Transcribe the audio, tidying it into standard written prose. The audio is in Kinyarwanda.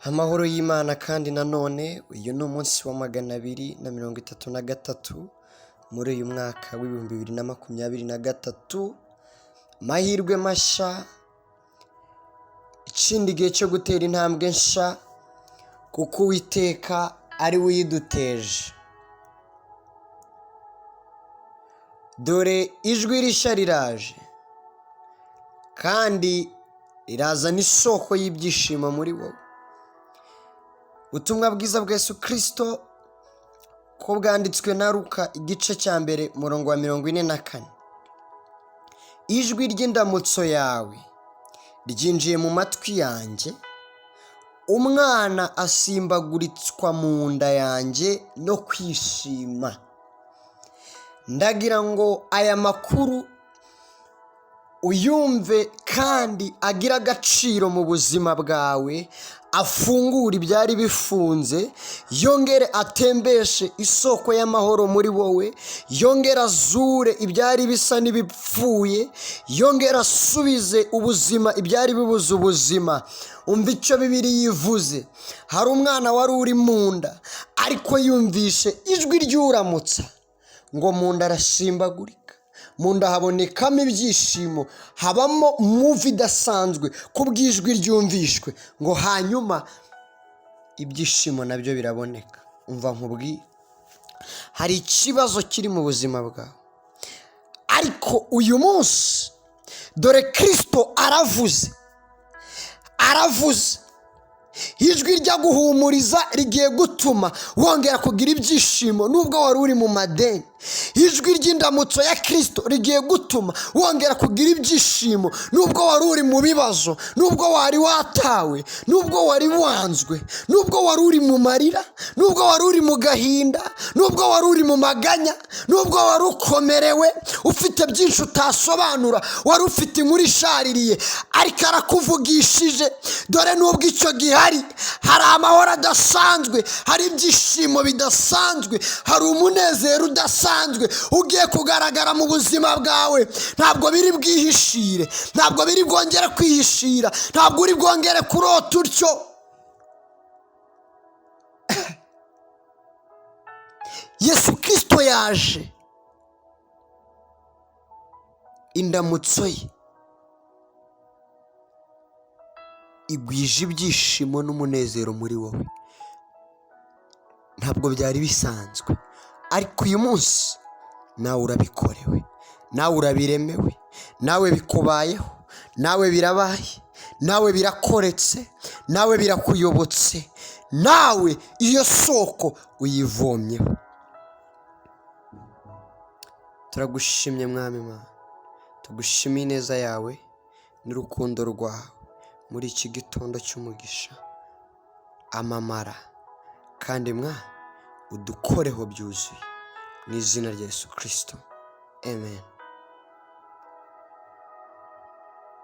Amahoro y'Imana kandi nanone uyu ni umunsi wa 233 muri uyu mwaka w'2023, mahirwe mashya, ikindi gihe cyo gutera intambwe nshya kuko Uwiteka ari we uyiduteje. Dore ijwi rishya riraje kandi rirazana isoko y'ibyishimo muri wowe. Ubutumwa bwiza bwa Yesu Kristo ko bwanditswe na Luka igice cya mbere murongo wa 44. Ijwi ry'indamutso yawe ryinjiye mu matwi yanjye, umwana asimbaguritswa mu nda yanjye no kwishima. Ndagira ngo aya makuru uyumve kandi agira agaciro mu buzima bwawe, afungura ibyari bifunze, yongere atembeshe isoko y'amahoro muri wowe, yongere azure ibyari bisa n'ibipfuye, yongere asubize ubuzima ibyari bibuze ubuzima. Umva icyo Bibiliya yivuze. Hari umwana wari uri mu nda ariko yumvishe ijwi ry'uramutsa ngo mu nda arasimbagurika. Mu nda habonekamo ibyishimo, habamo muvi idasanzwe kubw'ijwi ryumvishwe ngo hanyuma ibyishimo nabyo biraboneka. Umva nkubwiye, hari ikibazo kiri mu buzima bwawe, ariko uyu munsi dore Kristo aravuze. Ijwi rya guhumuriza rigiye gutuma wongera kugira ibyishimo nubwo wari uri mu madeni. Ijwi ry'indamutso ya Kristo rigiye gutuma wongera kugira ibyishimo nubwo wari uri mu bibazo, nubwo wari watawe, nubwo wari wanzwe, nubwo wari uri mu marira, nubwo wari uri mu gahinda, nubwo wari uri mu maganya, nubwo wari ukomerewe ufite byinshi utasobanura, wari ufite inkuru ishaririye, ariko arakuvugishije. Dore nubwo icyo gihari, hari amahoro adasanzwe, hari ibyishimo bidasanzwe, hari umunezero udasanzwe ugiye kugaragara mu buzima bwawe. Ntabwo biri bwihishire, ntabwo biri bwongere kwihishira, ntabwo uri bwongere kurota utyo. Yesu Kristo yaje, indamutso ye igwije ibyishimo n'umunezero muri wowe. Ntabwo byari bisanzwe, ariko uyu munsi nawe urabikorewe, nawe urabiremewe, nawe bikubayeho, nawe birabaye, nawe birakoretse, nawe birakuyobotse, nawe iyo soko uyivomyeho. Turagushimye Mwami Mana, tugushimiye ineza yawe n'urukundo rwawe muri iki gitondo cy'umugisha. Amamara kandi Mwana udukoreho byuzuye mu izina rya Yesu Kristo, amen.